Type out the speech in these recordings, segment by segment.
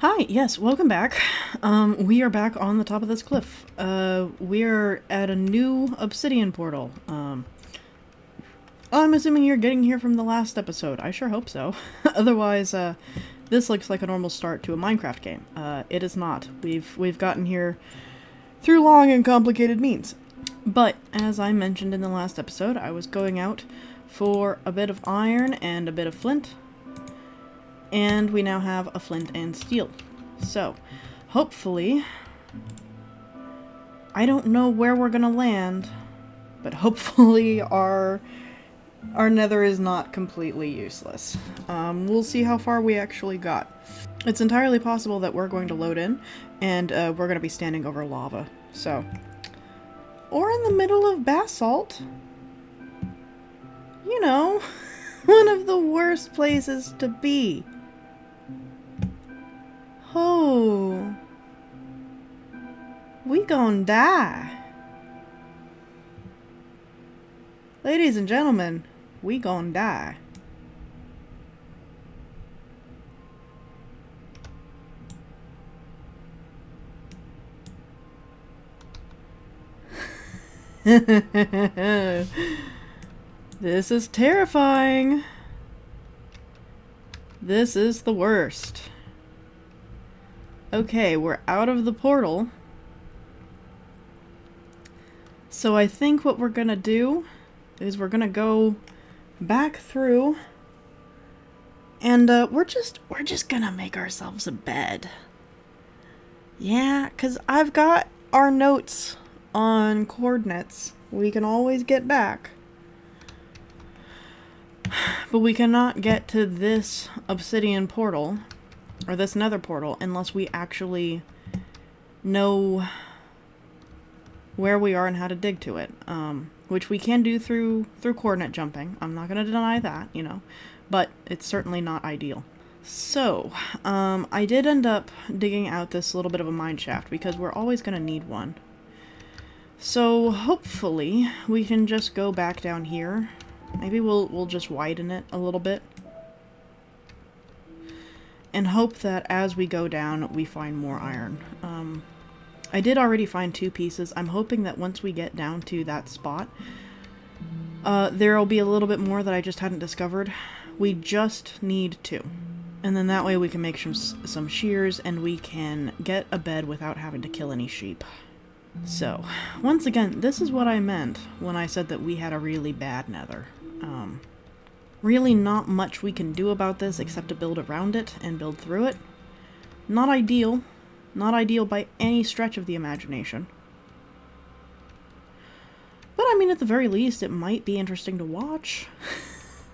Hi, yes, welcome back. We are back on the top of this cliff. We're at a new obsidian portal. I'm assuming you're getting here from the last episode. I sure hope so. Otherwise, this looks like a normal start to a Minecraft game. It is not. We've gotten here through long and complicated means. But, as I mentioned in the last episode, I was going out for a bit of iron and a bit of flint. And we now have a flint and steel. So, hopefully, I don't know where we're gonna land, but hopefully our nether is not completely useless. We'll see how far we actually got. It's entirely possible that we're going to load in, and we're gonna be standing over lava, so. Or in the middle of basalt. You know, one of the worst places to be. Oh, we gon' die. Ladies and gentlemen, we gon' die. This is terrifying. This is the worst. Okay, we're out of the portal. So I think what we're gonna do is we're gonna go back through and we're just gonna make ourselves a bed. Yeah, 'cause I've got our notes on coordinates. We can always get back. But we cannot get to this obsidian portal or this nether portal unless we actually know where we are and how to dig to it, which we can do through coordinate jumping. I'm not gonna deny that, you know, but it's certainly not ideal. So, I did end up digging out this little bit of a mine shaft because we're always gonna need one. So hopefully we can just go back down here. Maybe we'll just widen it a little bit. And hope that as we go down, we find more iron. I did already find 2 pieces. I'm hoping that once we get down to that spot, there'll be a little bit more that I just hadn't discovered. We just need 2. And then that way we can make some shears and we can get a bed without having to kill any sheep. So, once again, this is what I meant when I said that we had a really bad nether. Really not much we can do about this except to build around it and build through it. Not ideal. Not ideal by any stretch of the imagination. But I mean, at the very least, it might be interesting to watch.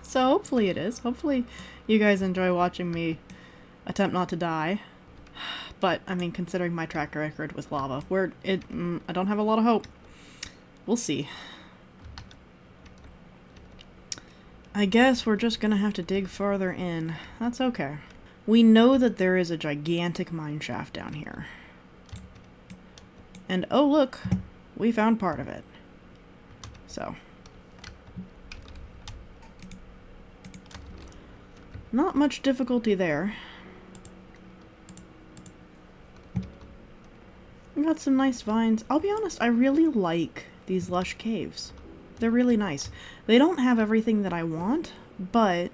So hopefully it is. Hopefully you guys enjoy watching me attempt not to die. But, I mean, considering my track record with lava, I don't have a lot of hope. We'll see. I guess we're just gonna have to dig farther in. That's okay. We know that there is a gigantic mine shaft down here. And oh look, we found part of it. So. Not much difficulty there. We got some nice vines. I'll be honest, I really like these lush caves. They're really nice. They don't have everything that I want, but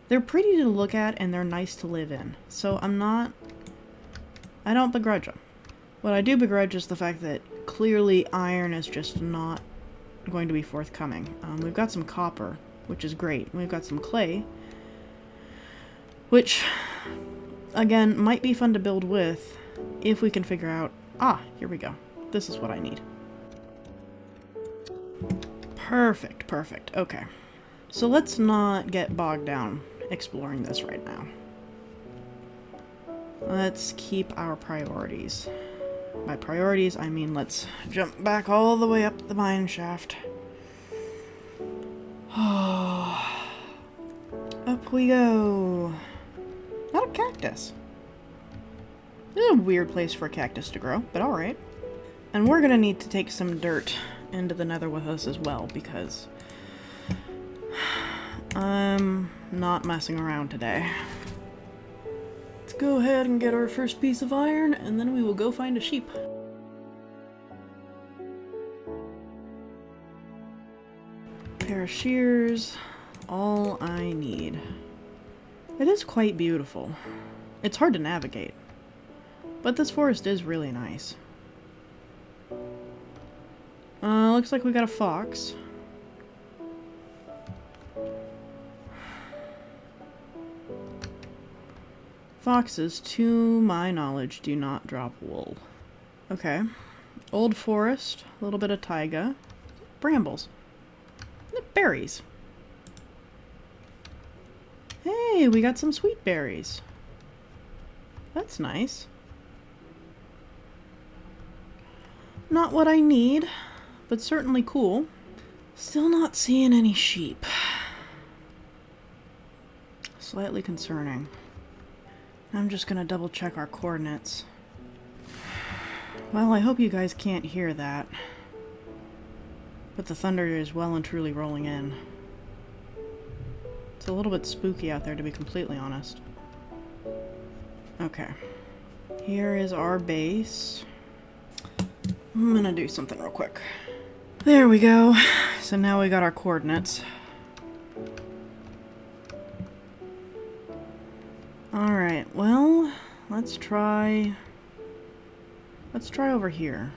they're pretty to look at and they're nice to live in. So I don't begrudge them. What I do begrudge is the fact that clearly iron is just not going to be forthcoming. We've got some copper, which is great. We've got some clay, which, again, might be fun to build with if we can figure out... Ah, here we go. This is what I need. Perfect, perfect. Okay. So let's not get bogged down exploring this right now. Let's keep our priorities. By priorities, I mean let's jump back all the way up the mine shaft. Up we go. Not a cactus. This is a weird place for a cactus to grow, but alright. And we're gonna need to take some dirt into the nether with us as well, because I'm not messing around today. It's go ahead and get our first piece of iron, and then we will go find a sheep. Pair of shears, all I need. It is quite beautiful. It's hard to navigate, but this forest is really nice. Looks like we got a fox. Foxes, to my knowledge, do not drop wool. Okay. Old forest, a little bit of taiga, brambles, berries. Hey, we got some sweet berries. That's nice. Not what I need, but certainly cool. Still not seeing any sheep. Slightly concerning. I'm just gonna double check our coordinates. Well, I hope you guys can't hear that. But the thunder is well and truly rolling in. It's a little bit spooky out there, to be completely honest. Okay. Here is our base. I'm gonna do something real quick. There we go. So now we got our coordinates. Alright, well, let's try over here.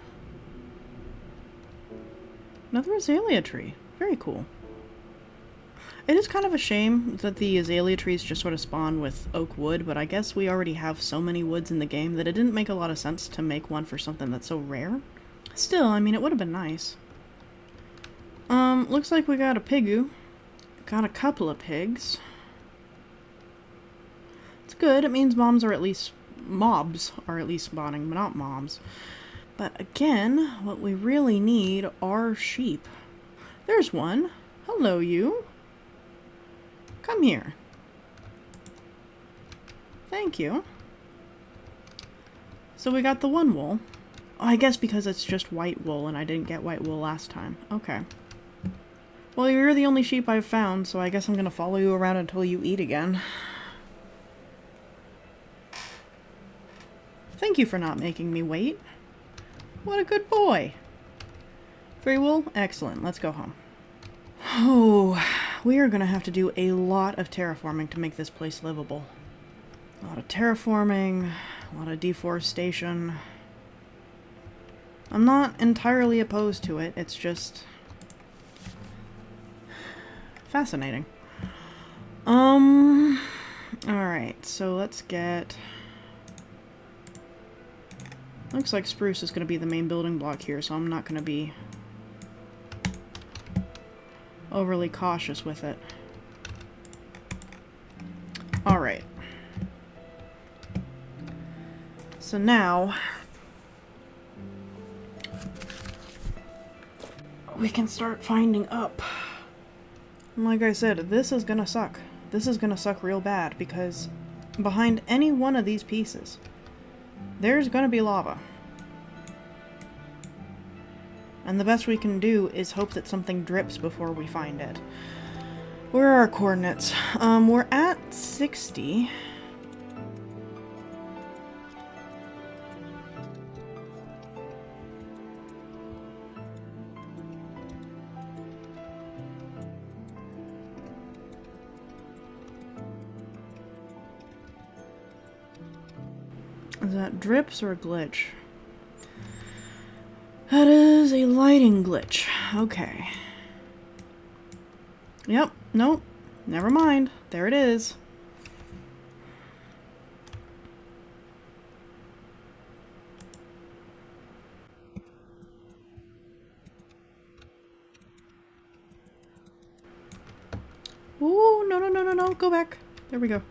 Another azalea tree. Very cool. It is kind of a shame that the azalea trees just sort of spawn with oak wood, but I guess we already have so many woods in the game that it didn't make a lot of sense to make one for something that's so rare. Still, I mean, it would have been nice. Looks like we got a pigu. Got a couple of pigs. It's good. It means mobs are at least spawning, but not moms. But again, what we really need are sheep. There's one. Hello, you. Come here. Thank you. So we got the one wool. Oh, I guess because it's just white wool and I didn't get white wool last time. Okay. Well, you're the only sheep I've found, so I guess I'm gonna follow you around until you eat again. Thank you for not making me wait. What a good boy. Free wool? Excellent. Let's go home. Oh, we are gonna have to do a lot of terraforming to make this place livable. A lot of terraforming, a lot of deforestation. I'm not entirely opposed to it, it's just fascinating. Alright, so let's get... Looks like spruce is going to be the main building block here, so I'm not going to be overly cautious with it. Alright. So now we can start finding up. And like I said, this is gonna suck. This is gonna suck real bad because behind any one of these pieces, there's gonna be lava. And the best we can do is hope that something drips before we find it. Where are our coordinates? We're at 60. Is that drips or a glitch? That is a lighting glitch. Okay. Yep. Nope. Never mind. There it is. Ooh, no, no, no, no, no. Go back. There we go.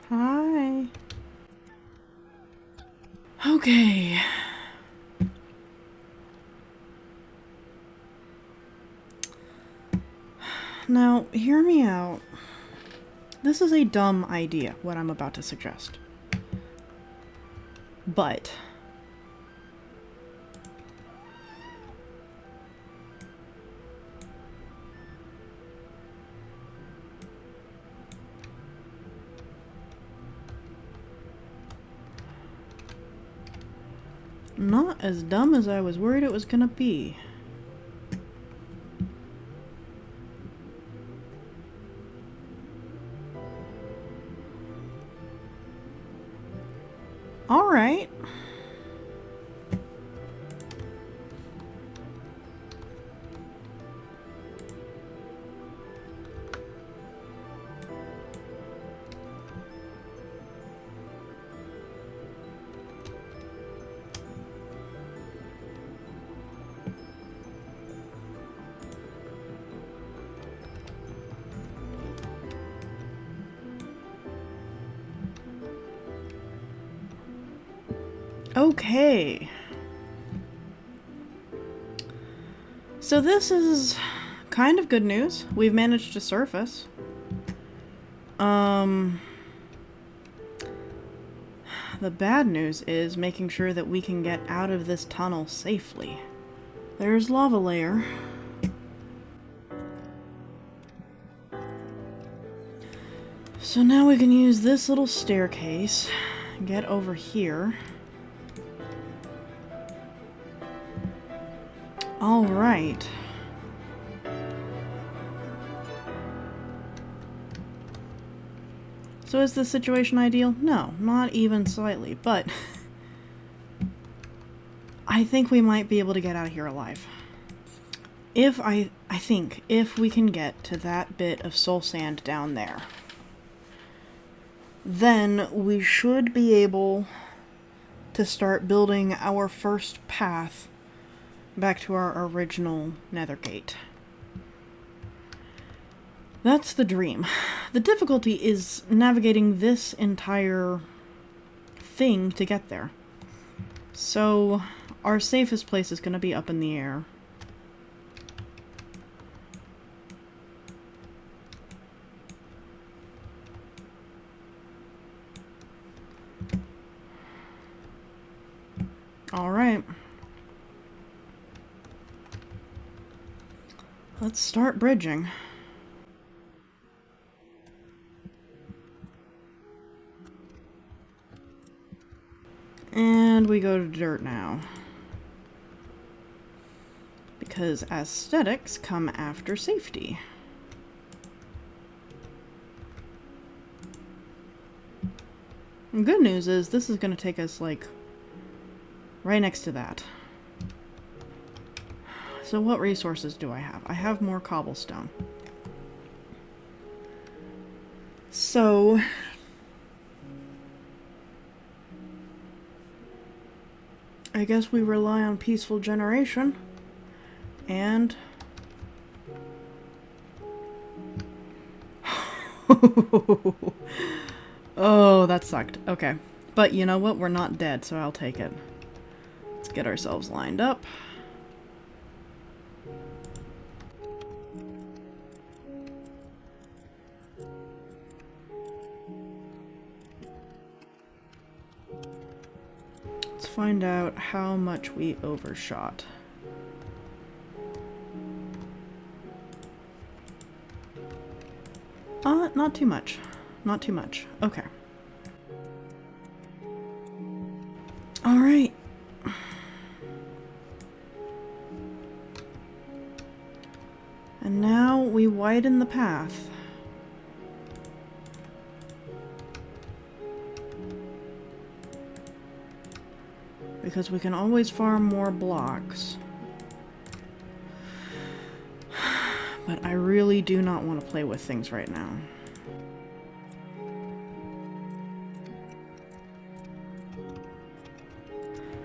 Hi. Okay. Now, hear me out. This is a dumb idea, what I'm about to suggest. But Not as dumb as I was worried it was gonna be. Alright. Okay. So this is kind of good news. We've managed to surface. The bad news is making sure that we can get out of this tunnel safely. There's lava layer. So now we can use this little staircase, get over here. All right. So is this situation ideal? No, not even slightly, but I think we might be able to get out of here alive. I think if we can get to that bit of soul sand down there, then we should be able to start building our first path back to our original nether gate. That's the dream. The difficulty is navigating this entire thing to get there. So our safest place is going to be up in the air. All right. Let's start bridging. And we go to dirt now. Because aesthetics come after safety. And good news is this is going to take us, like, right next to that. So what resources do I have? I have more cobblestone. So I guess we rely on peaceful generation and oh, that sucked. Okay. But you know what? We're not dead, so I'll take it. Let's get ourselves lined up. Let's find out how much we overshot. Not too much. Not too much. Okay. Alright. And now we widen the path. Because we can always farm more blocks. But I really do not want to play with things right now.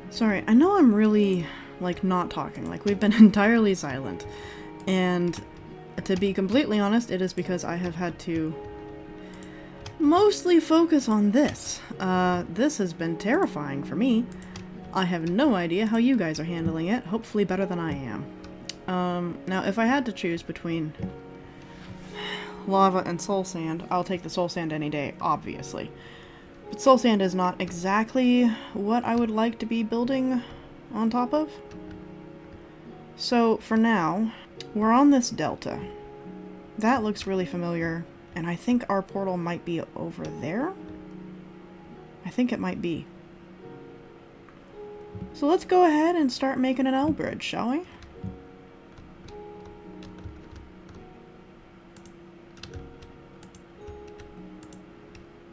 Sorry, I know I'm really, like, not talking. Like, we've been entirely silent. And to be completely honest, it is because I have had to mostly focus on this. This has been terrifying for me. I have no idea how you guys are handling it. Hopefully better than I am. Now, if I had to choose between lava and soul sand, I'll take the soul sand any day, obviously. But soul sand is not exactly what I would like to be building on top of. So, for now, we're on this delta. That looks really familiar, and I think our portal might be over there? I think it might be. So let's go ahead and start making an L bridge, shall we?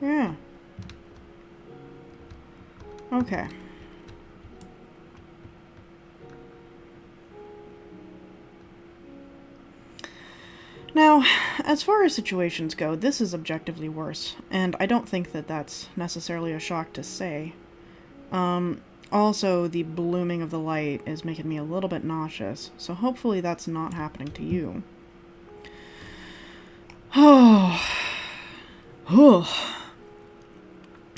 Yeah. Okay. Now, as far as situations go, this is objectively worse, and I don't think that that's necessarily a shock to say. Also, the blooming of the light is making me a little bit nauseous, so hopefully that's not happening to you. Oh.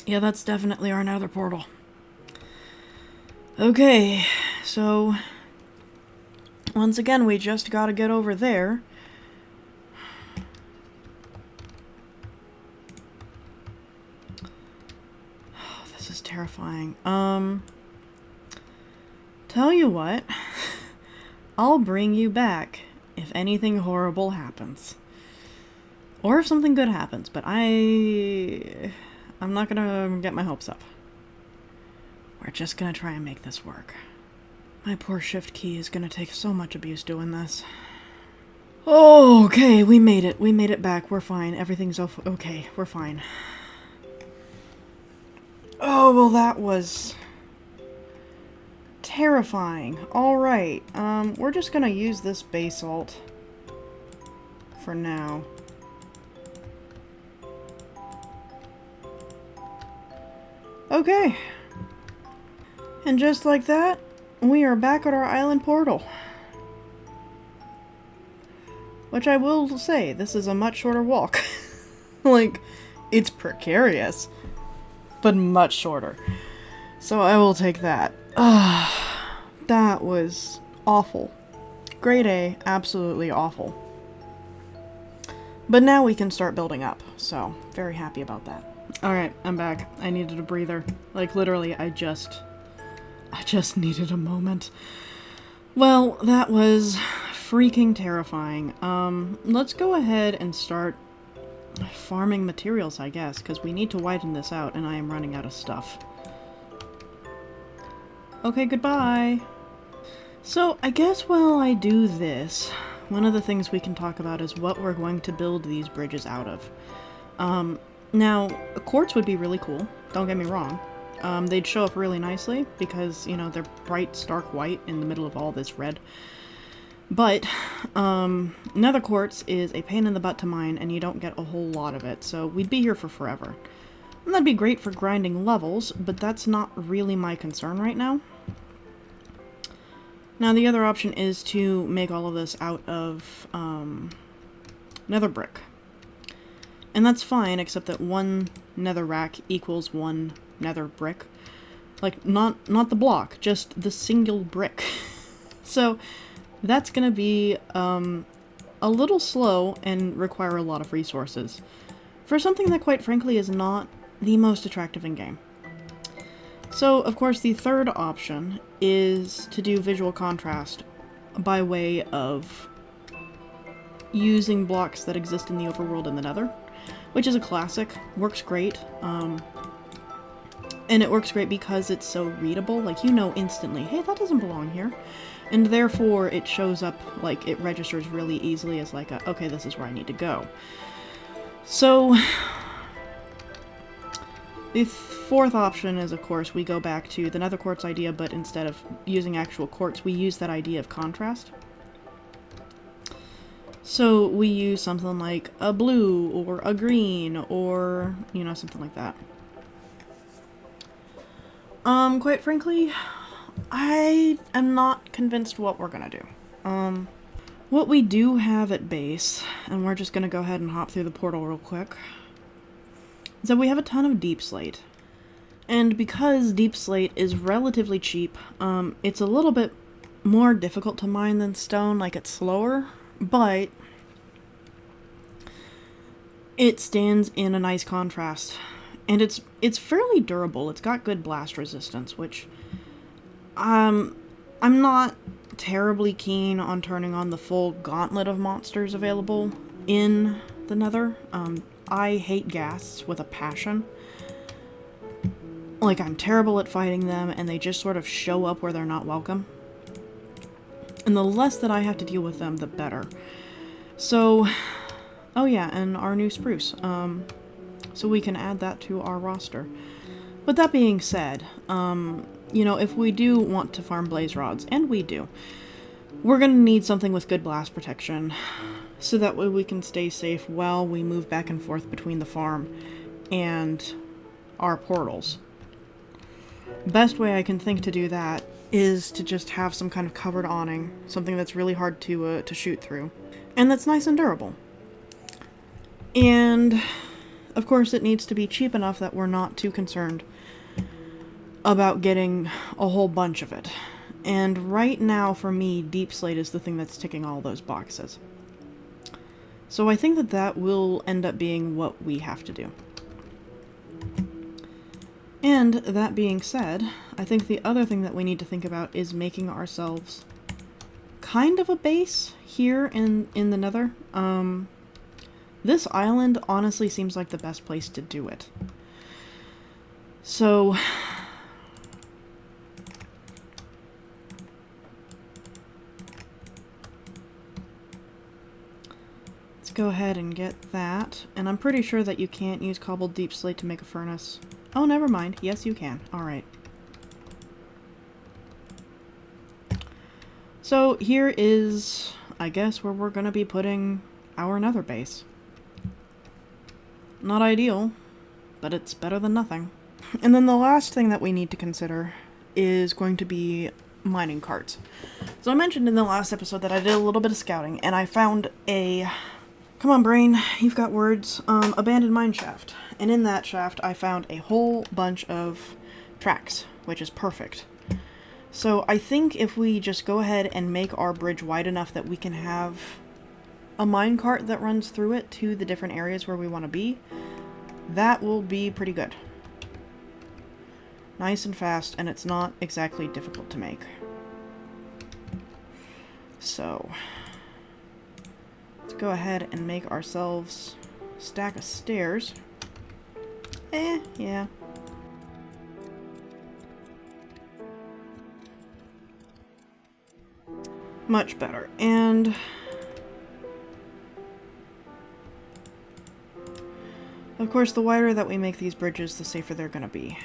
Yeah, that's definitely our nether portal. Okay, so once again, we just gotta get over there. Oh, this is terrifying. Tell you what, I'll bring you back if anything horrible happens. Or if something good happens, but I'm not gonna get my hopes up. We're just gonna try and make this work. My poor shift key is gonna take so much abuse doing this. Oh, okay, we made it. We made it back. We're fine. Everything's okay. We're fine. Oh, well, that was terrifying. Alright, we're just gonna use this basalt for now. Okay. And just like that, we are back at our island portal. Which I will say, this is a much shorter walk. Like, it's precarious, but much shorter. So I will take that. That was awful. Grade A, absolutely awful. But now we can start building up, so very happy about that. Alright, I'm back. I needed a breather. Like, literally, I just needed a moment. Well, that was freaking terrifying. Let's go ahead and start farming materials, I guess, because we need to widen this out, and I am running out of stuff. Okay, goodbye! So, I guess while I do this, one of the things we can talk about is what we're going to build these bridges out of. Now, quartz would be really cool, don't get me wrong. They'd show up really nicely because, you know, they're bright, stark white in the middle of all this red. But, nether quartz is a pain in the butt to mine, and you don't get a whole lot of it, so we'd be here for forever. And that'd be great for grinding levels, but that's not really my concern right now. Now, the other option is to make all of this out of, nether brick. And that's fine, except that one nether rack equals one nether brick. Like, not the block, just the single brick. So, that's gonna be, a little slow and require a lot of resources. For something that, quite frankly, is not the most attractive in-game. So, of course, the third option is to do visual contrast by way of using blocks that exist in the overworld in the nether. Which is a classic, works great, and it works great because it's so readable, like, you know instantly, hey, that doesn't belong here, and therefore it shows up, like, it registers really easily as like a, okay, this is where I need to go. So, the fourth option is, of course, we go back to the nether quartz idea, but instead of using actual quartz, we use that idea of contrast. So we use something like a blue or a green or, you know, something like that. Quite frankly, I am not convinced what we're gonna do. What we do have at base, and we're just gonna go ahead and hop through the portal real quick, is that we have a ton of deep slate. And because deep slate is relatively cheap, it's a little bit more difficult to mine than stone, like it's slower. But it stands in a nice contrast, and it's fairly durable. It's got good blast resistance, which I'm not terribly keen on turning on the full gauntlet of monsters available in the nether. I hate ghasts with a passion. like I'm terrible at fighting them and they just sort of show up where they're not welcome. And the less that I have to deal with them, the better. So, oh yeah, and our new spruce. So we can add that to our roster. But that being said, you know, if we do want to farm blaze rods, and we do, we're going to need something with good blast protection, so that way we can stay safe while we move back and forth between the farm and our portals. Best way I can think to do that is to just have some kind of covered awning, something that's really hard to shoot through, and that's nice and durable. And of course it needs to be cheap enough that we're not too concerned about getting a whole bunch of it. And right now, for me, deep slate is the thing that's ticking all those boxes. So I think that that will end up being what we have to do. And that being said, I think the other thing that we need to think about is making ourselves kind of a base here in the Nether. This island honestly seems like the best place to do it. So let's go ahead and get that. And I'm pretty sure that you can't use cobbled deep slate to make a furnace. Oh, never mind. Yes, you can. Alright. So here is, I guess, where we're going to be putting our Nether base. Not ideal, but it's better than nothing. And then the last thing that we need to consider is going to be mining carts. So I mentioned in the last episode that I did a little bit of scouting, and I found a... Come on, brain, you've got words. Abandoned mine shaft. And in that shaft, I found a whole bunch of tracks, which is perfect. So I think if we just go ahead and make our bridge wide enough that we can have a minecart that runs through it to the different areas where we want to be, that will be pretty good. Nice and fast, and it's not exactly difficult to make. So let's go ahead and make ourselves a stack of stairs. Yeah. Much better. And of course, the wider that we make these bridges, the safer they're gonna be.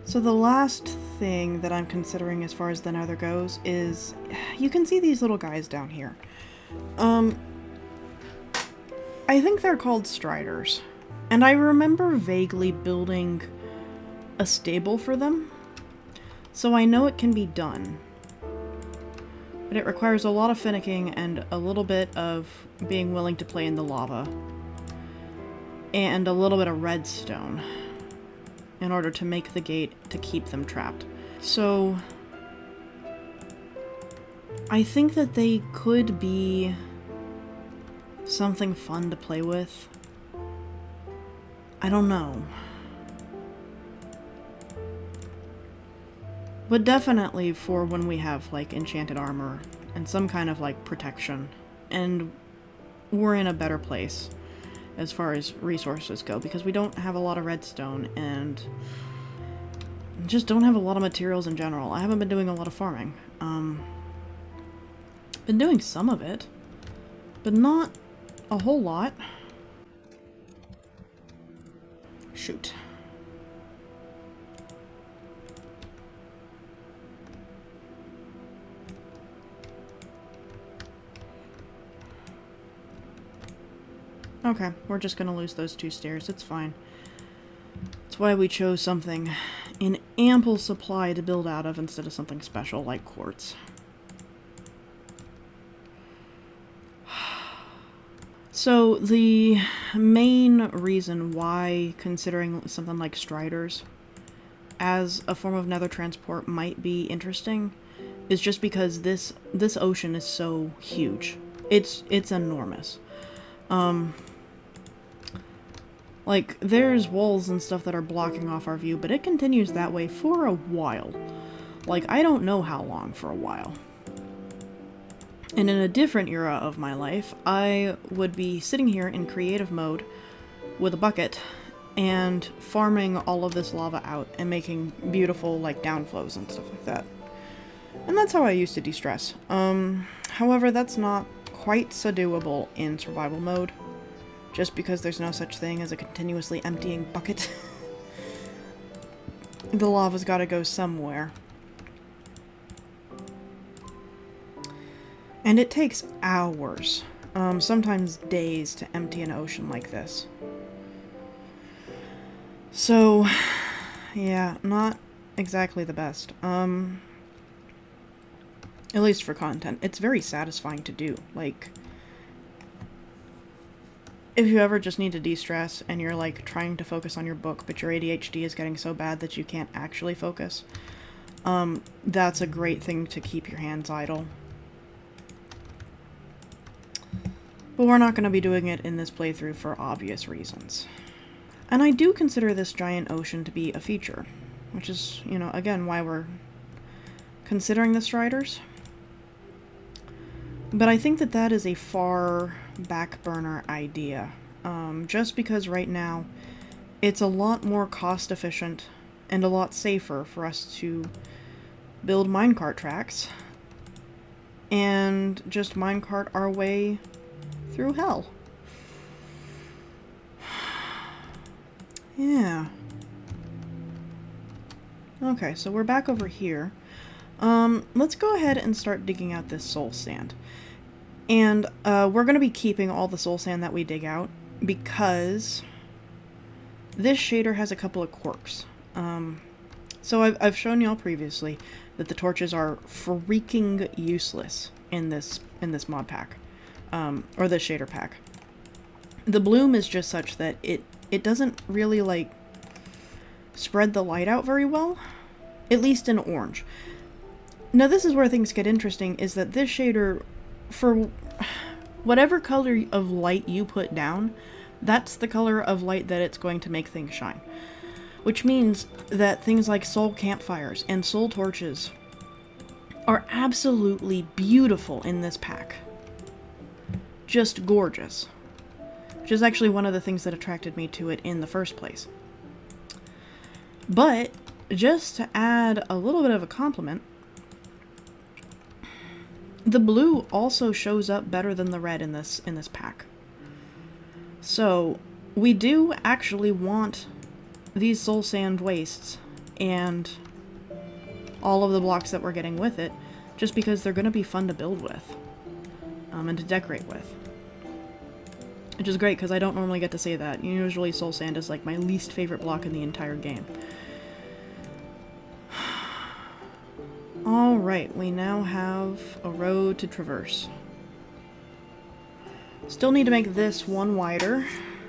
So the last thing that I'm considering as far as the Nether goes is, you can see these little guys down here. I think they're called striders. And I remember vaguely building a stable for them. So I know it can be done. But it requires a lot of finicking and a little bit of being willing to play in the lava. And a little bit of redstone in order to make the gate to keep them trapped. So I think that they could be something fun to play with. I don't know. But definitely for when we have, like, enchanted armor and some kind of, like, protection. And we're in a better place as far as resources go, because we don't have a lot of redstone and just don't have a lot of materials in general. I haven't been doing a lot of farming. Been doing some of it, but not a whole lot. Shoot. Okay, we're just gonna lose those 2 stairs. It's fine. That's why we chose something in ample supply to build out of instead of something special like quartz. So the main reason why considering something like striders as a form of nether transport might be interesting is just because this ocean is so huge. It's enormous. Like, there's walls and stuff that are blocking off our view, but it continues that way for a while. Like, I don't know how long for a while. And in a different era of my life, I would be sitting here in creative mode with a bucket and farming all of this lava out and making beautiful, like, downflows and stuff like that. And that's how I used to de-stress. However, that's not quite so doable in survival mode, just because there's no such thing as a continuously emptying bucket. The lava's gotta go somewhere. And it takes hours, sometimes days, to empty an ocean like this. So, yeah, not exactly the best. At least for content. It's very satisfying to do. Like, if you ever just need to de-stress and you're, like, trying to focus on your book, but your ADHD is getting so bad that you can't actually focus, that's a great thing to keep your hands idle. But we're not going to be doing it in this playthrough for obvious reasons. And I do consider this giant ocean to be a feature, which is, you know, again, why we're considering the Striders. But I think that that is a far back burner idea, just because right now it's a lot more cost efficient and a lot safer for us to build minecart tracks and just minecart our way through hell. Yeah. Okay, so we're back over here. Let's go ahead and start digging out this soul sand. And, we're gonna be keeping all the soul sand that we dig out, because this shader has a couple of quirks. So I've shown y'all previously that the torches are freaking useless in this mod pack, or this shader pack. The bloom is just such that it doesn't really, like, spread the light out very well, at least in orange. Now this is where things get interesting, is that this shader, for whatever color of light you put down, that's the color of light that it's going to make things shine. Which means that things like soul campfires and soul torches are absolutely beautiful in this pack. Just gorgeous. Which is actually one of the things that attracted me to it in the first place. But, just to add a little bit of a compliment, the blue also shows up better than the red in this pack. So, we do actually want these soul sand wastes and all of the blocks that we're getting with it, just because they're going to be fun to build with, and to decorate with. Which is great, because I don't normally get to say that. Usually soul sand is like my least favorite block in the entire game. Alright, we now have a road to traverse. Still need to make this one wider,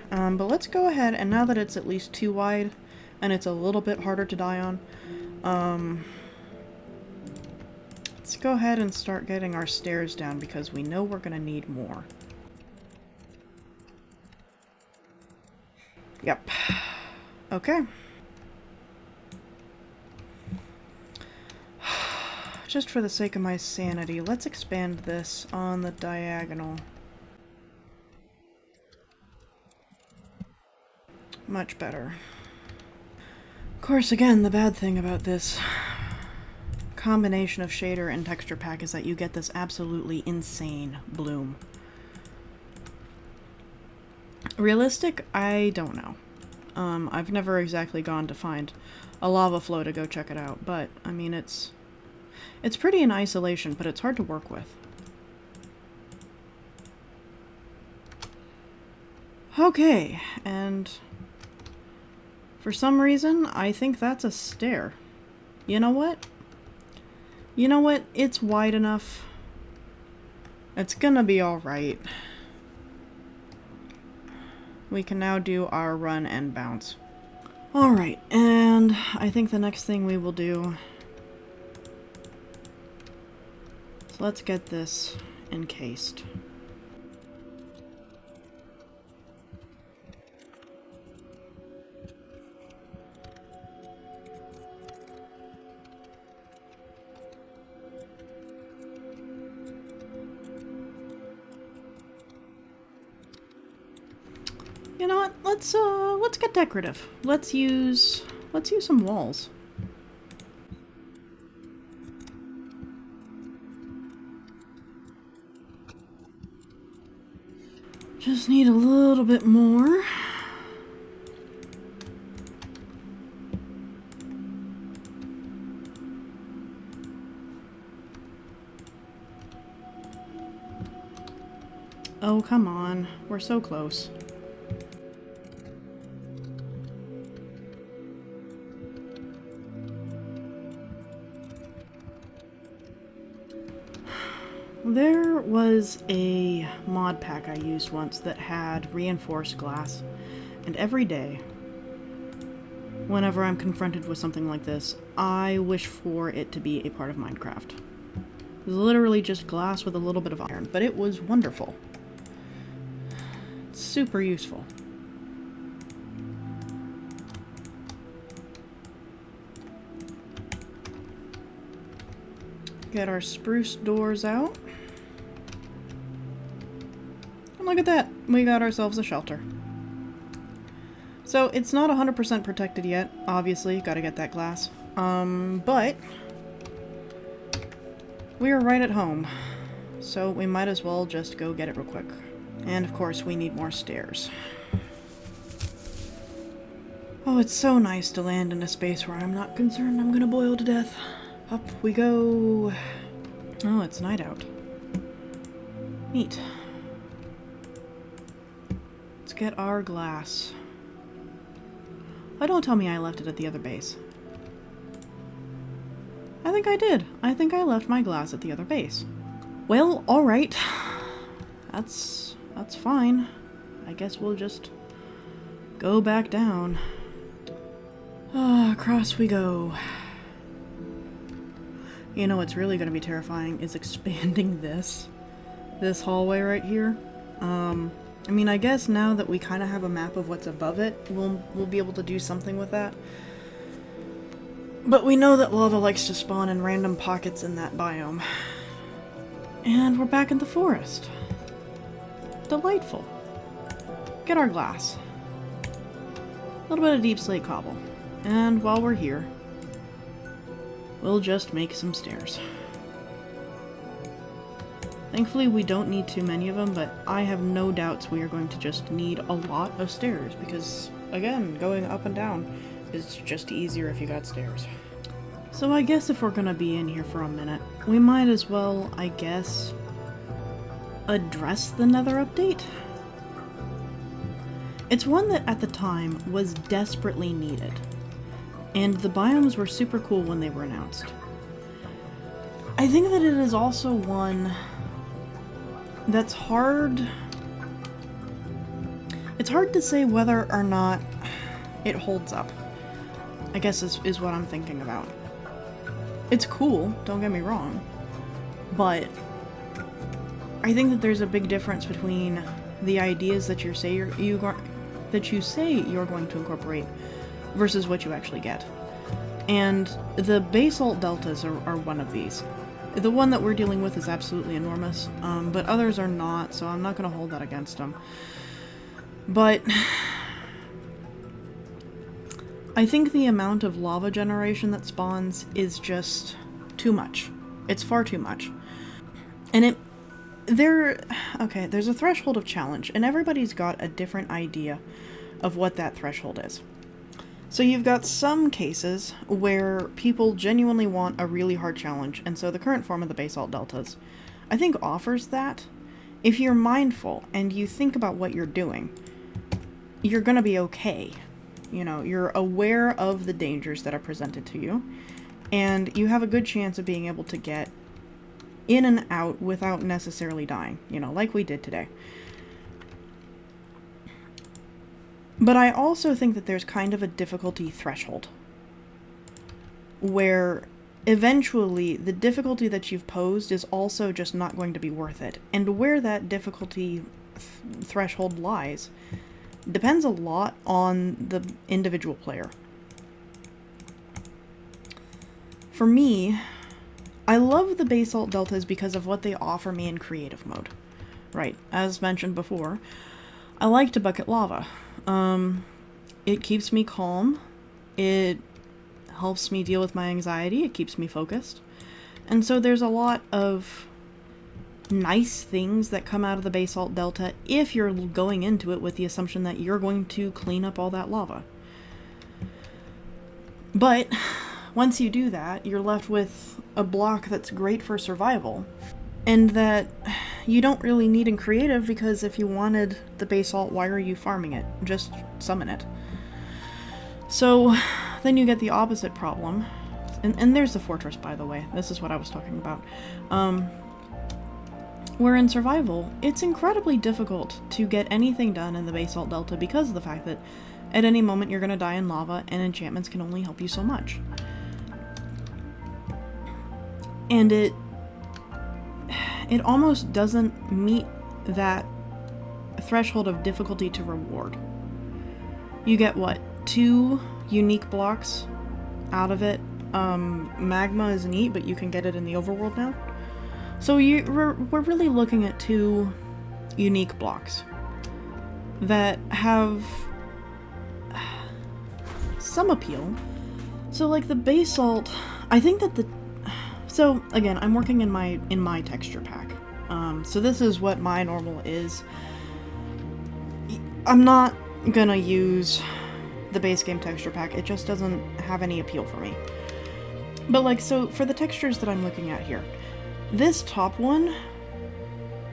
but let's go ahead, and now that it's at least 2 wide, and it's a little bit harder to die on, let's go ahead and start getting our stairs down, because we know we're going to need more. Yep. Okay. Just for the sake of my sanity, let's expand this on the diagonal. Much better. Of course, again, the bad thing about this combination of shader and texture pack is that you get this absolutely insane bloom. Realistic? I don't know. I've never exactly gone to find a lava flow to go check it out, but, I mean, it's pretty in isolation, but it's hard to work with. Okay, and for some reason, I think that's a stair. You know what? You know what? It's wide enough. It's gonna be alright. We can now do our run and bounce. Alright, and I think the next thing we will do... So let's get this encased. You know what? Let's get decorative. Let's use some walls. Just need a little bit more. Oh, come on. We're so close. There was a mod pack I used once that had reinforced glass, and every day, whenever I'm confronted with something like this, I wish for it to be a part of Minecraft. It was literally just glass with a little bit of iron, but it was wonderful. Super useful. Get our spruce doors out. And look at that! We got ourselves a shelter. So it's not 100% protected yet, obviously, gotta get that glass. But we are right at home, so we might as well just go get it real quick. And of course we need more stairs. Oh, it's so nice to land in a space where I'm not concerned I'm gonna boil to death. Up we go. Oh, it's night out. Neat. Let's get our glass. Oh, don't tell me I left it at the other base. I think I did. I think I left my glass at the other base. Well, alright. That's fine. I guess we'll just go back down. Across we go. You know what's really gonna be terrifying is expanding this hallway right here. I mean, I guess now that we kind of have a map of what's above it, we'll be able to do something with that. But we know that lava likes to spawn in random pockets in that biome. And we're back in the forest. Delightful. Get our glass. A little bit of deep slate cobble. And while we're here, we'll just make some stairs. Thankfully we don't need too many of them, but I have no doubts we are going to just need a lot of stairs because, again, going up and down is just easier if you got stairs. So I guess if we're gonna be in here for a minute, we might as well, I guess, address the Nether update? It's one that at the time was desperately needed, and the biomes were super cool when they were announced. I think that it is also one that's hard. It's hard to say whether or not it holds up, I guess is what I'm thinking about. It's cool, don't get me wrong, but I think that there's a big difference between the ideas that you say you're going to incorporate versus what you actually get. And the basalt deltas are one of these. The one that we're dealing with is absolutely enormous, but others are not, so I'm not going to hold that against them. But I think the amount of lava generation that spawns is just too much. It's far too much. And there's a threshold of challenge, and everybody's got a different idea of what that threshold is. So you've got some cases where people genuinely want a really hard challenge, and so the current form of the basalt deltas, I think, offers that. If you're mindful and you think about what you're doing, you're gonna be okay. You know, you're aware of the dangers that are presented to you, and you have a good chance of being able to get in and out without necessarily dying, you know, like we did today. But I also think that there's kind of a difficulty threshold, where eventually the difficulty that you've posed is also just not going to be worth it. And where that difficulty threshold lies depends a lot on the individual player. For me, I love the basalt deltas because of what they offer me in creative mode. Right, as mentioned before, I like to bucket lava. It keeps me calm. It helps me deal with my anxiety. It keeps me focused. And so there's a lot of nice things that come out of the basalt delta if you're going into it with the assumption that you're going to clean up all that lava. But once you do that, you're left with a block that's great for survival, and that you don't really need in creative, because if you wanted the basalt, why are you farming it? Just summon it. So then you get the opposite problem. And there's the fortress, by the way. This is what I was talking about. Where in survival, it's incredibly difficult to get anything done in the basalt delta because of the fact that at any moment you're going to die in lava, and enchantments can only help you so much. And it almost doesn't meet that threshold of difficulty to reward. You get, what, 2 unique blocks out of it? Magma is neat, but you can get it in the overworld now. So we're really looking at 2 unique blocks that have some appeal. So like the basalt, I think that so again, I'm working in my texture pack. So this is what my normal is. I'm not gonna use the base game texture pack. It just doesn't have any appeal for me. But like, so for the textures that I'm looking at here, this top one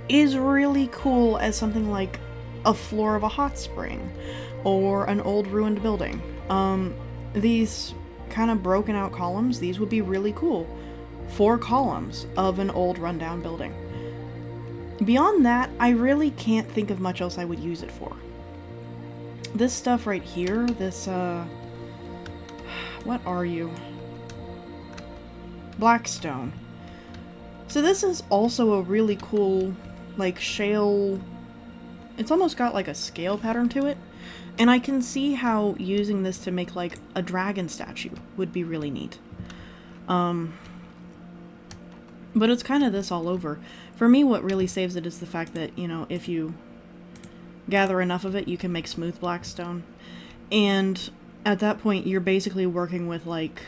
is really cool as something like a floor of a hot spring or an old ruined building. These kind of broken out columns, these would be really cool. 4 columns of an old rundown building. Beyond that, I really can't think of much else I would use it for. This stuff right here, this, what are you? Blackstone. So this is also a really cool, like, shale... It's almost got, like, a scale pattern to it. And I can see how using this to make, like, a dragon statue would be really neat. But it's kind of this all over. For me, what really saves it is the fact that, you know, if you gather enough of it, you can make smooth blackstone. And at that point, you're basically working with, like...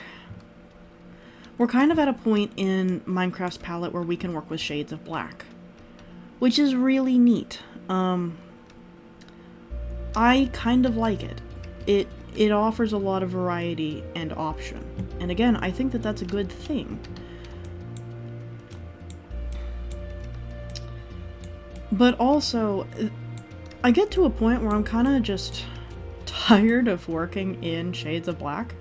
We're kind of at a point in Minecraft's palette where we can work with shades of black, which is really neat. I kind of like it. It offers a lot of variety and option. And again, I think that that's a good thing. But also, I get to a point where I'm kind of just tired of working in shades of black.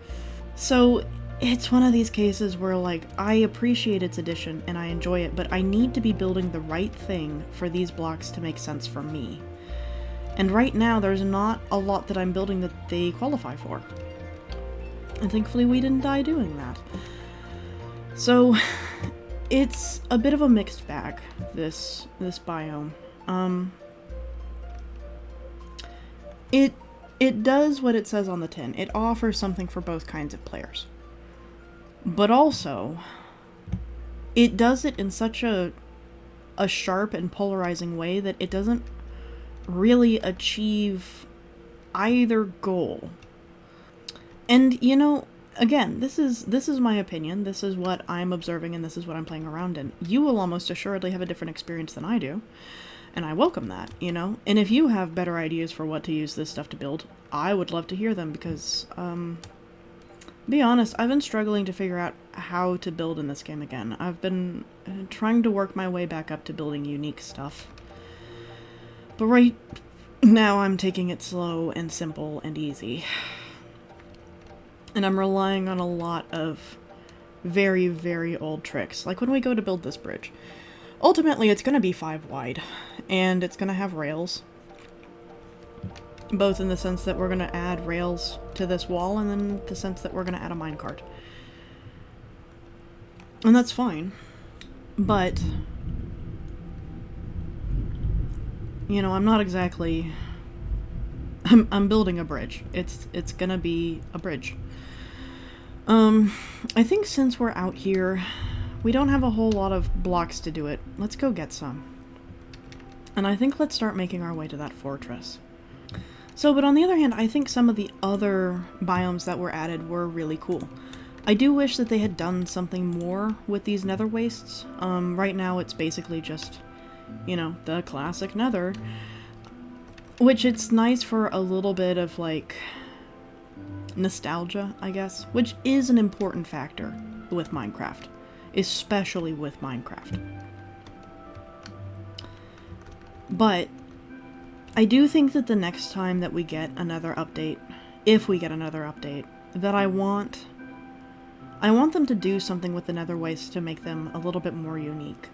So it's one of these cases where, like, I appreciate its addition and I enjoy it, but I need to be building the right thing for these blocks to make sense for me. And right now, there's not a lot that I'm building that they qualify for. And thankfully we didn't die doing that. So it's a bit of a mixed bag, this biome. It does what it says on the tin. It offers something for both kinds of players. But also, it does it in such a sharp and polarizing way that it doesn't really achieve either goal. And, you know, again, this is my opinion, this is what I'm observing, and this is what I'm playing around in. You will almost assuredly have a different experience than I do, and I welcome that, you know? And if you have better ideas for what to use this stuff to build, I would love to hear them, because, be honest, I've been struggling to figure out how to build in this game again. I've been trying to work my way back up to building unique stuff. But right now I'm taking it slow and simple and easy. And I'm relying on a lot of very, very old tricks. Like when we go to build this bridge. Ultimately, it's going to be 5 wide. And it's going to have rails. Both in the sense that we're going to add rails to this wall, and then the sense that we're going to add a minecart. And that's fine. But, you know, I'm not exactly... I'm building a bridge. It's going to be a bridge. I think since we're out here, we don't have a whole lot of blocks to do it. Let's go get some. And I think let's start making our way to that fortress. So, but on the other hand, I think some of the other biomes that were added were really cool. I do wish that they had done something more with these nether wastes. Right now it's basically just, you know, the classic nether. Which it's nice for a little bit of, like, nostalgia, I guess. Which is an important factor with Minecraft. Especially with Minecraft. But I do think that the next time that we get another update, if we get another update, that I want them to do something with the nether wastes to make them a little bit more unique.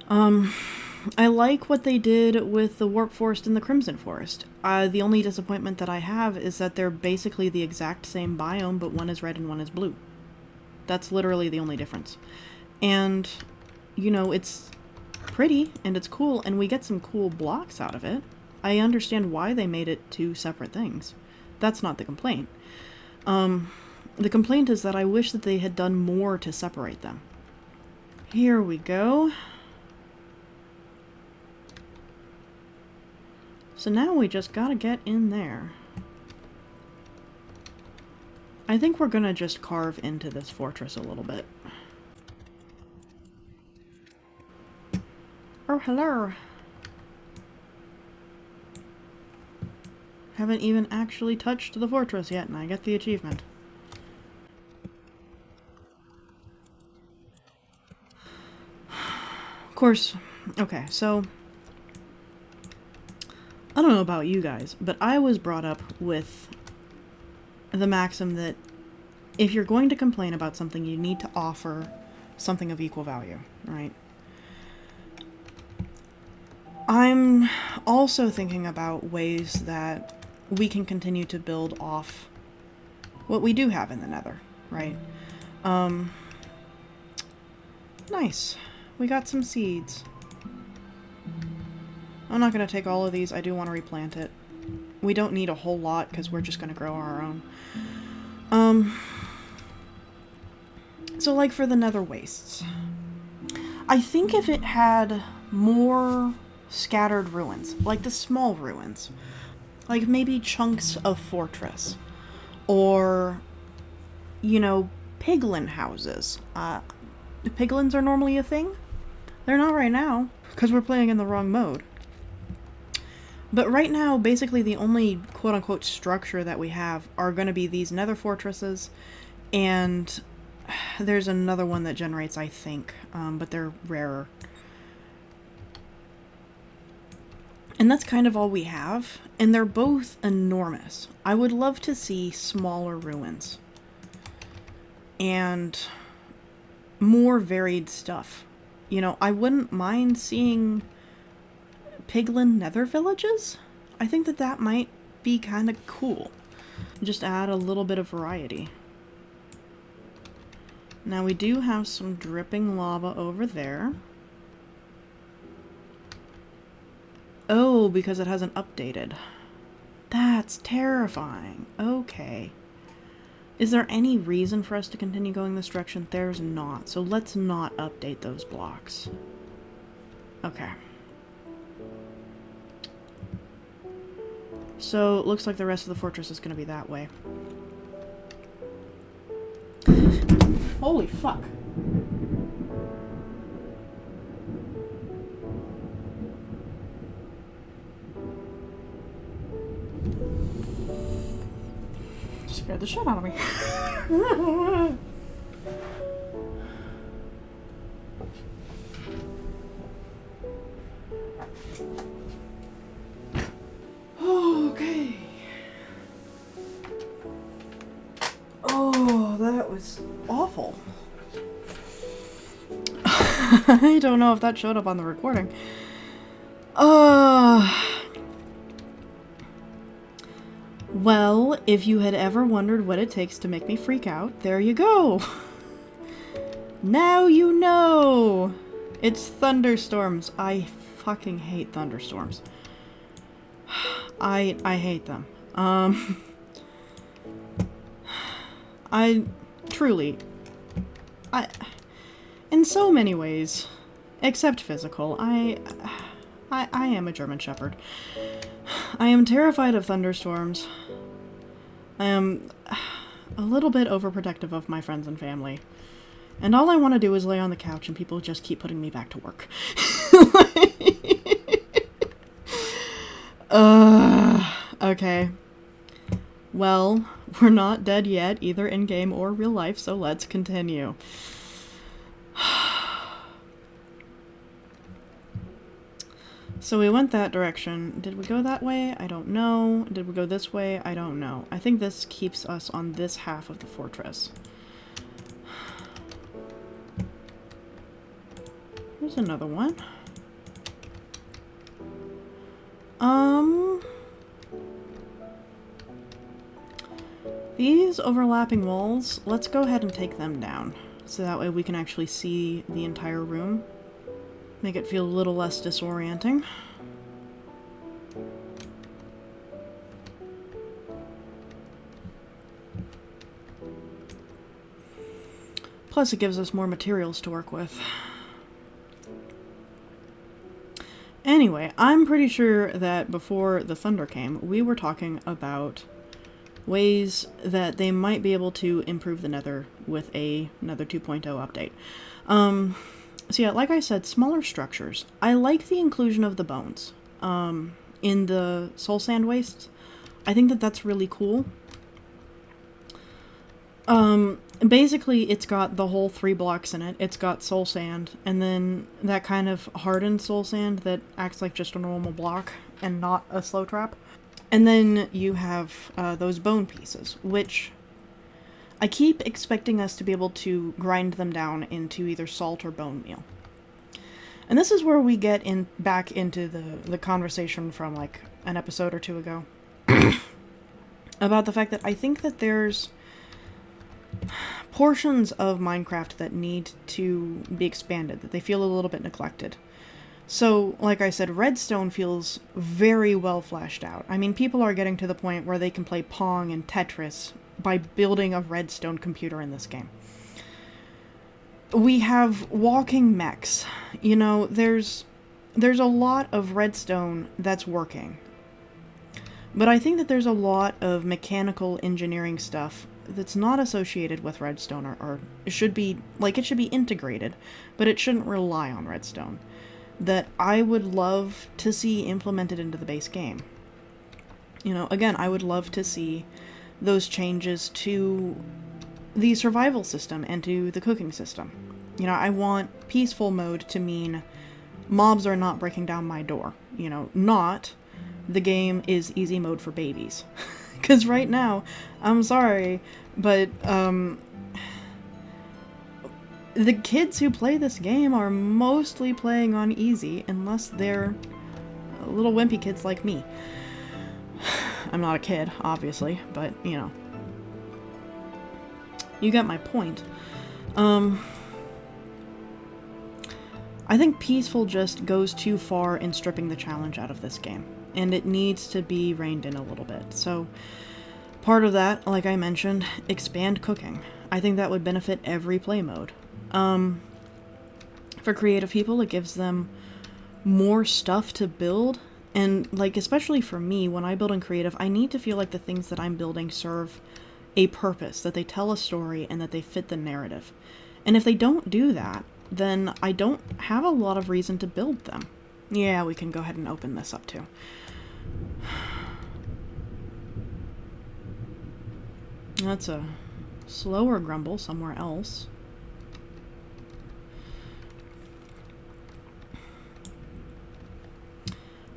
I like what they did with the Warp Forest and the Crimson Forest. The only disappointment that I have is that they're basically the exact same biome, but one is red and one is blue. That's literally the only difference. And, you know, it's pretty and it's cool and we get some cool blocks out of it. I understand why they made it two separate things. That's not the complaint. The complaint is that I wish that they had done more to separate them. Here we go. So now we just gotta get in there. I think we're gonna just carve into this fortress a little bit. Oh, hello. Haven't even actually touched the fortress yet, and I get the achievement. Of course, okay, so I don't know about you guys, but I was brought up with the maxim that if you're going to complain about something, you need to offer something of equal value, right? I'm also thinking about ways that we can continue to build off what we do have in the nether, right? Nice. We got some seeds. I'm not going to take all of these. I do want to replant it. We don't need a whole lot because we're just going to grow our own. So like for the nether wastes, I think if it had more scattered ruins, like the small ruins, like maybe chunks of fortress, or, you know, piglin houses. Piglins are normally a thing. They're not right now, because we're playing in the wrong mode. But right now, basically the only quote-unquote structure that we have are going to be these nether fortresses, and there's another one that generates, I think, but they're rarer. And that's kind of all we have, and they're both enormous. I would love to see smaller ruins. And more varied stuff. You know, I wouldn't mind seeing piglin nether villages. I think that that might be kind of cool. Just add a little bit of variety. Now we do have some dripping lava over there. Oh, because it hasn't updated. That's terrifying. Okay. Is there any reason for us to continue going this direction? There's not. So let's not update those blocks. Okay. So it looks like the rest of the fortress is going to be that way. Holy fuck. Scared the shit out of me. Okay. Oh, that was awful. I don't know if that showed up on the recording. Well, if you had ever wondered what it takes to make me freak out, there you go. Now you know. It's thunderstorms. I fucking hate thunderstorms. I hate them. In so many ways, except physical, I am a German Shepherd. I am terrified of thunderstorms. I am a little bit overprotective of my friends and family. And all I want to do is lay on the couch and people just keep putting me back to work. Okay. Well, we're not dead yet, either in-game or real life, so let's continue. So we went that direction. Did we go that way? I don't know. Did we go this way? I don't know. I think this keeps us on this half of the fortress. There's another one. These overlapping walls, let's go ahead and take them down. So that way we can actually see the entire room. Make it feel a little less disorienting. Plus it gives us more materials to work with. Anyway, I'm pretty sure that before the thunder came, we were talking about ways that they might be able to improve the Nether with another 2.0 update. So yeah, like I said, smaller structures. I like the inclusion of the bones in the soul sand wastes. I think that that's really cool. Basically, it's got the whole 3 blocks in it. It's got soul sand, and then that kind of hardened soul sand that acts like just a normal block and not a slow trap. And then you have those bone pieces, which I keep expecting us to be able to grind them down into either salt or bone meal. And this is where we get back into the conversation from like an episode or two ago about the fact that I think that there's portions of Minecraft that need to be expanded, that they feel a little bit neglected. So, like I said, redstone feels very well fleshed out. I mean, people are getting to the point where they can play Pong and Tetris by building a redstone computer in this game. We have walking mechs. You know, there's a lot of redstone that's working. But I think that there's a lot of mechanical engineering stuff that's not associated with redstone, or it should be, like, it should be integrated, but it shouldn't rely on redstone, that I would love to see implemented into the base game. You know, again, I would love to see those changes to the survival system and to the cooking system. You know, I want peaceful mode to mean mobs are not breaking down my door. You know, not the game is easy mode for babies. Because right now, I'm sorry, but the kids who play this game are mostly playing on easy, unless they're little wimpy kids like me. I'm not a kid, obviously, but, you know. You get my point. I think peaceful just goes too far in stripping the challenge out of this game, and it needs to be reined in a little bit. So, part of that, like I mentioned, expand cooking. I think that would benefit every play mode. For creative people, it gives them more stuff to build, and, like, especially for me, when I build in creative, I need to feel like the things that I'm building serve a purpose, that they tell a story, and that they fit the narrative. And if they don't do that, then I don't have a lot of reason to build them. Yeah, we can go ahead and open this up too. That's a slower grumble somewhere else.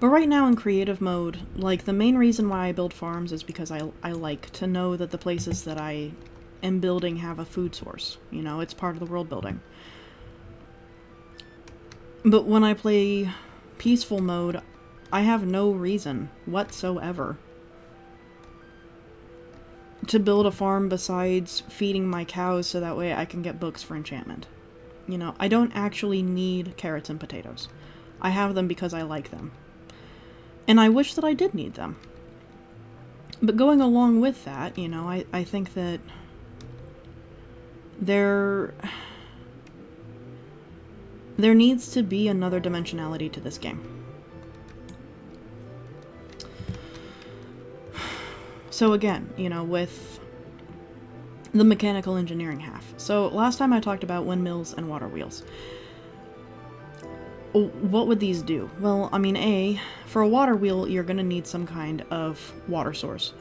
But right now in creative mode, like, the main reason why I build farms is because I like to know that the places that I am building have a food source. You know, it's part of the world building. But when I play peaceful mode, I have no reason whatsoever to build a farm besides feeding my cows so that way I can get books for enchantment. You know, I don't actually need carrots and potatoes. I have them because I like them. And I wish that I did need them. But going along with that, you know, I think that there needs to be another dimensionality to this game. So again, you know, with the mechanical engineering half. So last time I talked about windmills and water wheels. What would these do? Well, I mean, for a water wheel, you're going to need some kind of water source.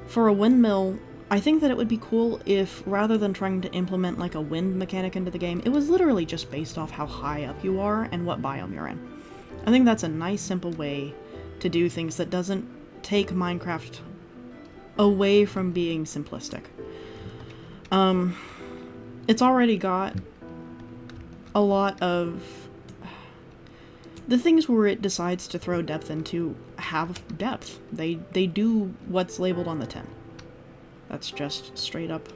For a windmill, I think that it would be cool if, rather than trying to implement like a wind mechanic into the game, it was literally just based off how high up you are and what biome you're in. I think that's a nice, simple way to do things that doesn't take Minecraft away from being simplistic. It's already got a lot of the things where it decides to throw depth into have depth. They do what's labeled on the tin. That's just straight up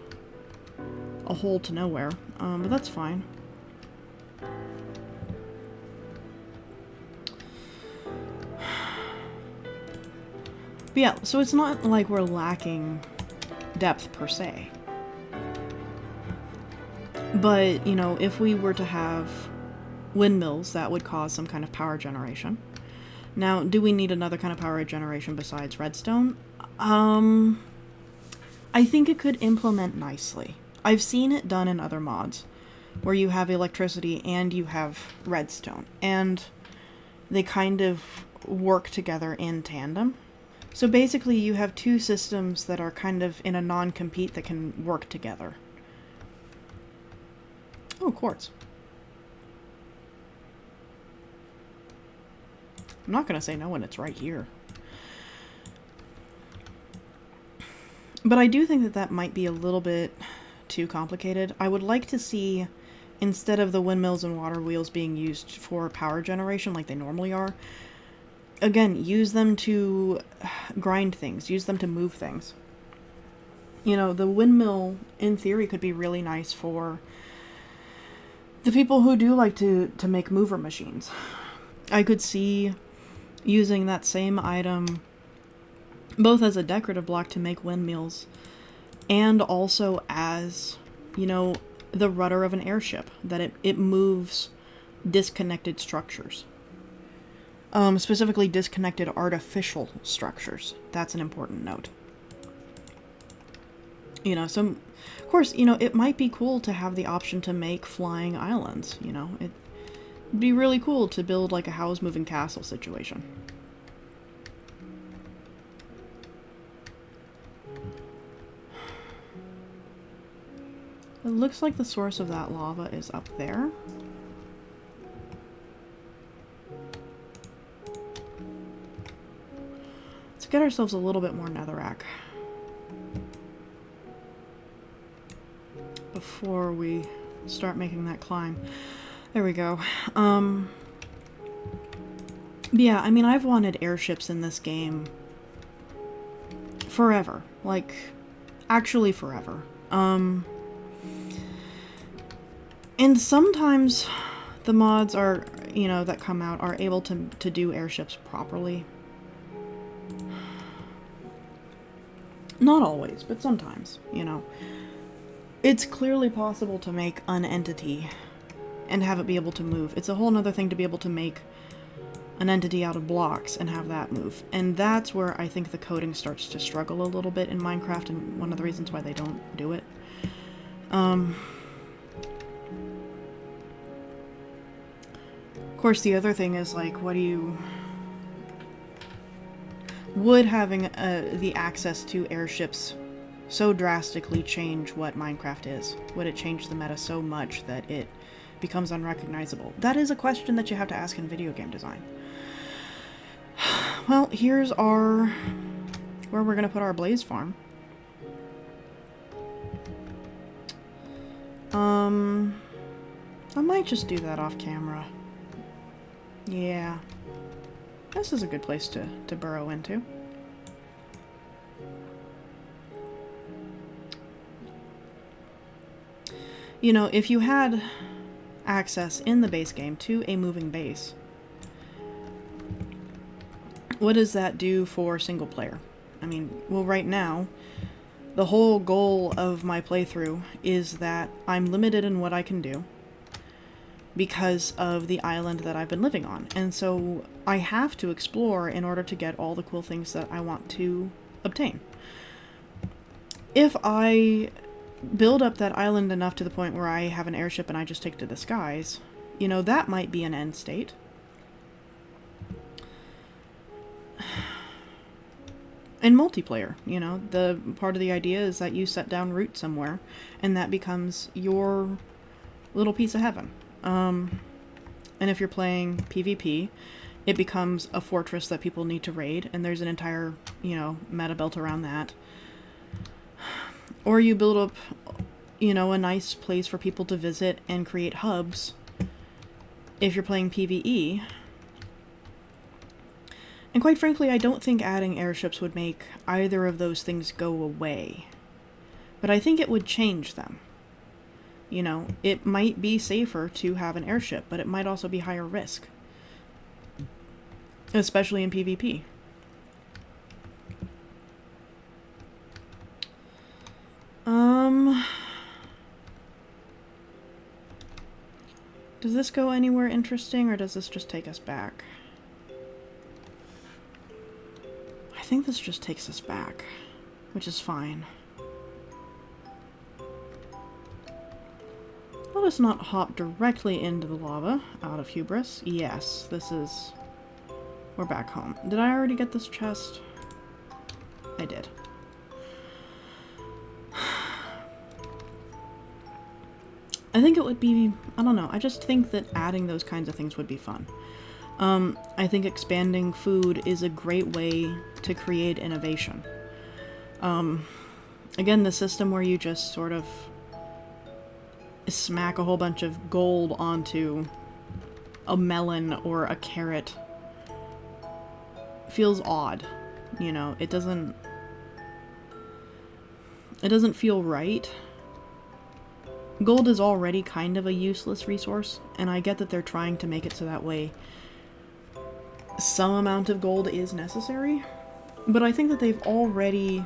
a hole to nowhere, but that's fine. But yeah, so it's not like we're lacking depth per se. But, you know, if we were to have windmills, that would cause some kind of power generation. Now, do we need another kind of power generation besides redstone? I think it could implement nicely. I've seen it done in other mods, where you have electricity and you have redstone, and they kind of work together in tandem. So basically you have two systems that are kind of in a non-compete that can work together. Oh, quartz. I'm not going to say no when it's right here. But I do think that that might be a little bit too complicated. I would like to see, instead of the windmills and water wheels being used for power generation like they normally are, again, use them to grind things, use them to move things. You know, the windmill, in theory, could be really nice for the people who do like to make mover machines. I could see using that same item both as a decorative block to make windmills and also as, you know, the rudder of an airship, that it moves disconnected structures. Specifically disconnected artificial structures. That's an important note. You know, so, of course, you know, it might be cool to have the option to make flying islands, you know. It'd be really cool to build like a house moving castle situation. It looks like the source of that lava is up there. Let's get ourselves a little bit more netherrack before we start making that climb. There we go. Yeah, I mean, I've wanted airships in this game forever. Like, actually forever. And sometimes the mods are, you know, that come out are able to do airships properly. Not always, but sometimes, you know. It's clearly possible to make an entity and have it be able to move. It's a whole nother thing to be able to make an entity out of blocks and have that move. And that's where I think the coding starts to struggle a little bit in Minecraft, and one of the reasons why they don't do it. Of course, the other thing is, like, would having the access to airships so drastically change what Minecraft is? Would it change the meta so much that it becomes unrecognizable? That is a question that you have to ask in video game design. Well, here's where we're gonna put our blaze farm. I might just do that off camera. Yeah. This is a good place to burrow into. You know, if you had access in the base game to a moving base, what does that do for single player? I mean, well, right now, the whole goal of my playthrough is that I'm limited in what I can do because of the island that I've been living on. And so I have to explore in order to get all the cool things that I want to obtain. if I build up that island enough to the point where I have an airship and I just take to the skies, you know, that might be an end state. In multiplayer, you know, the part of the idea is that you set down roots somewhere, and that becomes your little piece of heaven. And if you're playing PvP, it becomes a fortress that people need to raid, and there's an entire, you know, meta built around that. Or you build up, you know, a nice place for people to visit and create hubs if you're playing PvE. And quite frankly, I don't think adding airships would make either of those things go away. But I think it would change them. You know, it might be safer to have an airship, but it might also be higher risk. Especially in PvP. Does this go anywhere interesting, or does this just take us back? I think this just takes us back, which is fine. Let us not hop directly into the lava out of hubris. Yes, this is... We're back home. Did I already get this chest? I did. I think it would be... I don't know. I just think that adding those kinds of things would be fun. I think expanding food is a great way to create innovation. Again, the system where you just sort of smack a whole bunch of gold onto a melon or a carrot feels odd. You know, it doesn't feel right. Gold is already kind of a useless resource, and I get that they're trying to make it so that way some amount of gold is necessary, but I think that they've already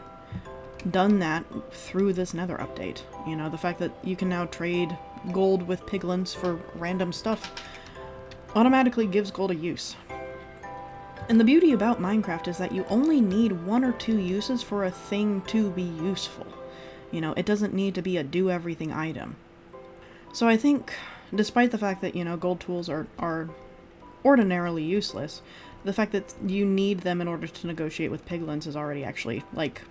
done that through this Nether update. You know, the fact that you can now trade gold with piglins for random stuff automatically gives gold a use. And the beauty about Minecraft is that you only need 1 or 2 uses for a thing to be useful. You know, it doesn't need to be a do-everything item. So I think, despite the fact that, you know, gold tools are ordinarily useless, the fact that you need them in order to negotiate with piglins is already actually, like,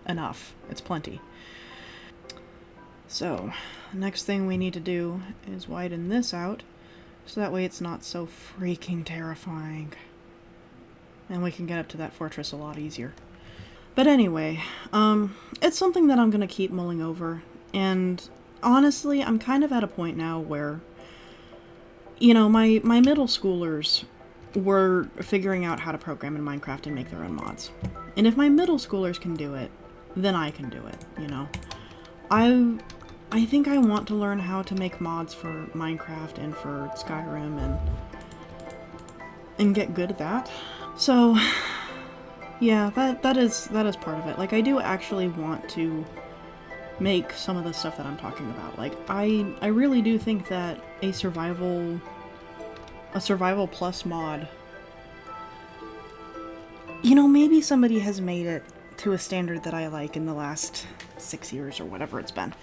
enough. It's plenty. So, next thing we need to do is widen this out, so that way it's not so freaking terrifying. And we can get up to that fortress a lot easier. But anyway, it's something that I'm gonna keep mulling over, and honestly, I'm kind of at a point now where, you know, my middle schoolers were figuring out how to program in Minecraft and make their own mods. And if my middle schoolers can do it, then I can do it, you know. I think I want to learn how to make mods for Minecraft and for Skyrim and get good at that. So, yeah, that is part of it. Like, I do actually want to make some of the stuff that I'm talking about. Like, I really do think that a survival plus mod, you know, maybe somebody has made it to a standard that I like in the last 6 years or whatever it's been.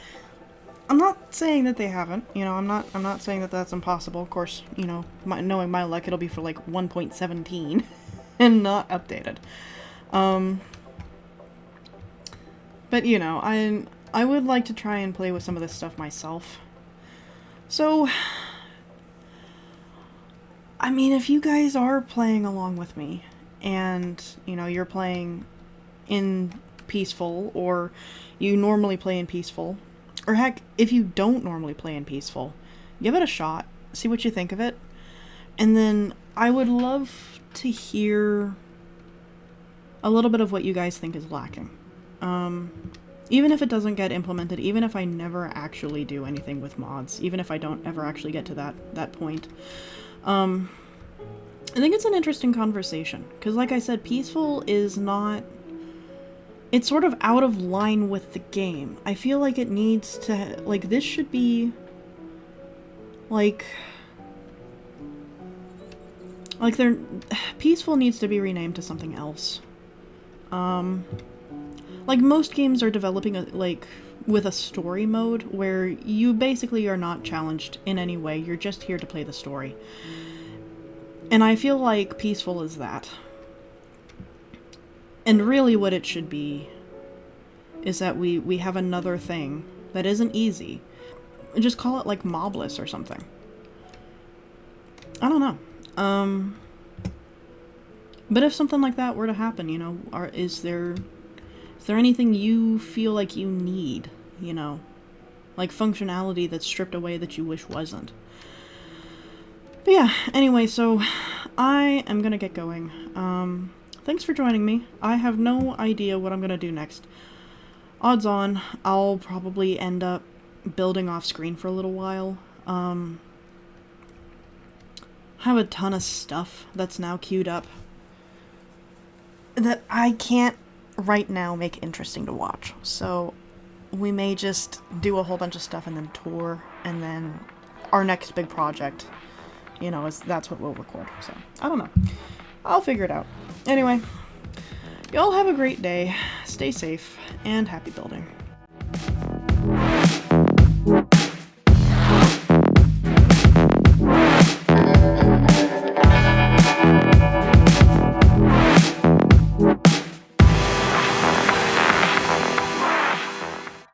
I'm not saying that they haven't, you know, I'm not saying that that's impossible. Of course, you know, knowing my luck, it'll be for like 1.17 and not updated. But you know, I would like to try and play with some of this stuff myself. So, I mean, if you guys are playing along with me, and, you know, you're playing in Peaceful, or you normally play in Peaceful, or heck, if you don't normally play in Peaceful, give it a shot, see what you think of it, and then I would love to hear a little bit of what you guys think is lacking. Even if it doesn't get implemented, even if I never actually do anything with mods, even if I don't ever actually get to that point, I think it's an interesting conversation, because like I said, Peaceful is not... It's sort of out of line with the game. I feel like it needs to... Like, this should be... Like, Peaceful needs to be renamed to something else. like, most games are developing, like, with a story mode where you basically are not challenged in any way. You're just here to play the story. And I feel like Peaceful is that. And really what it should be is that we have another thing that isn't easy. Just call it, like, mobless or something. I don't know. But if something like that were to happen, you know, is there anything you feel like you need, you know? Like functionality that's stripped away that you wish wasn't. But yeah, anyway, so I am gonna get going. Thanks for joining me. I have no idea what I'm gonna do next. Odds on, I'll probably end up building off screen for a little while. I have a ton of stuff that's now queued up that I can't right now make interesting to watch. So we may just do a whole bunch of stuff and then tour, and then our next big project, you know, that's what we'll record. So I don't know. I'll figure it out. Anyway, y'all have a great day. Stay safe and happy building.